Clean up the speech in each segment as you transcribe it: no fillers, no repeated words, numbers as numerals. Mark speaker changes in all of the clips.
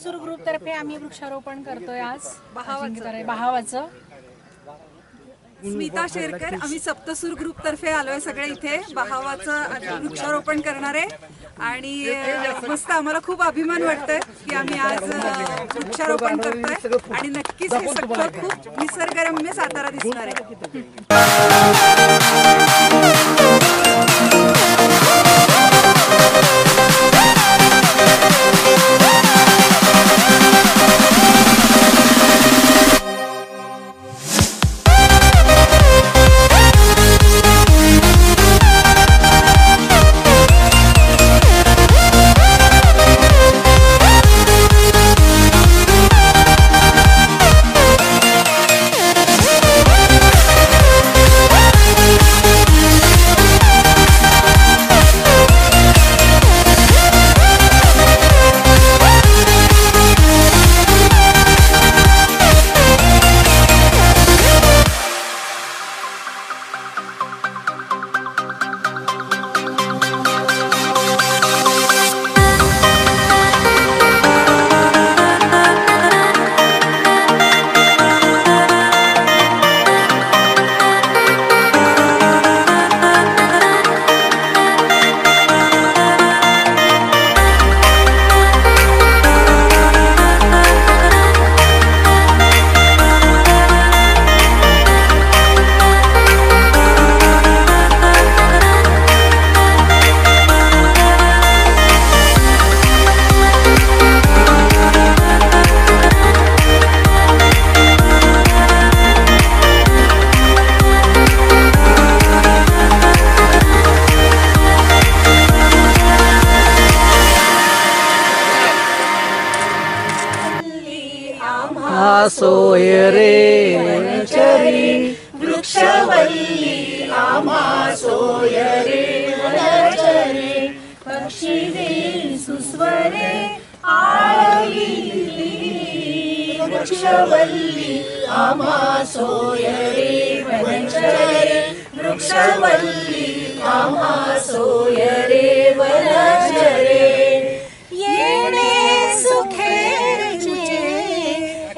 Speaker 1: ग्रुपतर्फे आम्ही वृक्षारोपण करतोय आज बहावाचं.
Speaker 2: स्मिता शेरकर, आम्ही सप्तसूर ग्रुप तर्फे आलोय सगळे इथे बहावाचं वृक्षारोपण करणार आहे आणि मस्त आम्हाला खूप अभिमान वाटतोय की आम्ही आज वृक्षारोपण करतोय आणि नक्कीच हे सगळं खूप निसर्गरम्य सातारा दिसणार आहे.
Speaker 3: सोय रे वनचरी वृक्षवल्ली आम्हा सोय रे वनचरी पक्षी दे सुस्वरे आळवी वृक्षवल्ली आम्हा सोय रे वनचरी वृक्षवल्ली आम्हा सोय रे वनचरी येणे सुखेरचे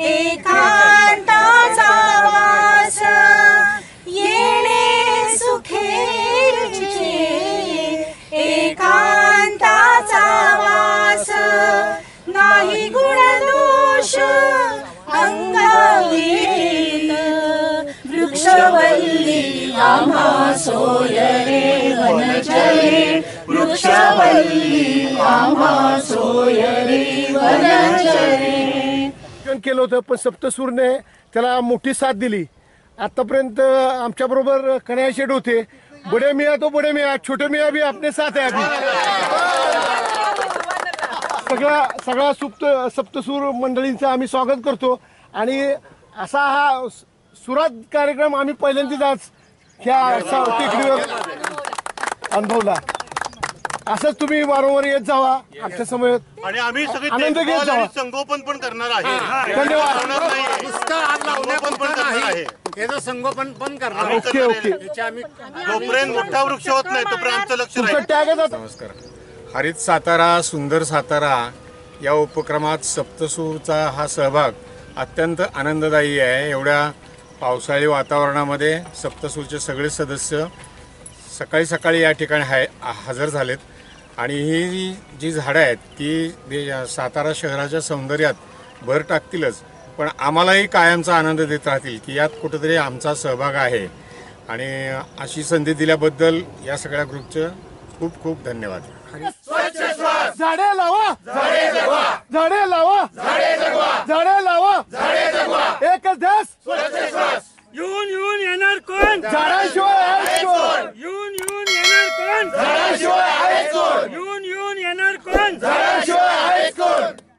Speaker 3: एकांताचा वास येणे सुखेरचे एकांताचा वास नाही गुणदोष अंगावीन वृक्षवल्ली आम्हा सोय रे वनचरी वृक्षवल्ली आम्हा सोय रे वनचरी
Speaker 4: केलं होतं पण सप्तसूरने त्याला मोठी साथ दिली. आतापर्यंत आमच्या बरोबर कन्हैया शेठ होते. बडे मियाँ तो बडे मियाँ, छोटे मियाँ भी अपने साथ है अभी. सगळा सप्तसूर मंडळींचं आम्ही स्वागत करतो आणि असा हा सुरात कार्यक्रम आम्ही पहिल्यांदाच आज ह्या टेकडीवर अनुभवला. असंच तुम्ही वारंवार येत जावा आमच्या समोर
Speaker 5: आणि आम्ही सगळे
Speaker 4: आनंद घेत जावा.
Speaker 5: संगोपन पण करणार आहे.
Speaker 4: धन्यवाद.
Speaker 5: संगोपन पण करणार.
Speaker 4: Okay okay.
Speaker 5: जोपर्यंत मोठा वृक्ष होत नाही तोपर्यंत आमचं लक्ष राहील.
Speaker 6: नमस्कार. हरित सातारा सुंदर सातारा या उपक्रमात सप्तसूरचा हा सहभाग अत्यंत आनंददायी आहे. एवढ्या पावसाळी वातावरणामध्ये सप्तसूरचे सगळे सदस्य सकाळी सकाळी या ठिकाणी हजर झालेत आणि ही जी झाडं आहेत ती सातारा शहराच्या सौंदर्यात भर टाकतीलच पण आम्हालाही कायमचा आनंद देत राहतील की यात कुठेतरी आमचा सहभाग आहे. आणि अशी संधी दिल्याबद्दल या सगळ्या ग्रुपचं खूप खूप धन्यवाद.
Speaker 4: झाडे लावा झाडे जगवा झाडे लावा झाडे जगवा झाडे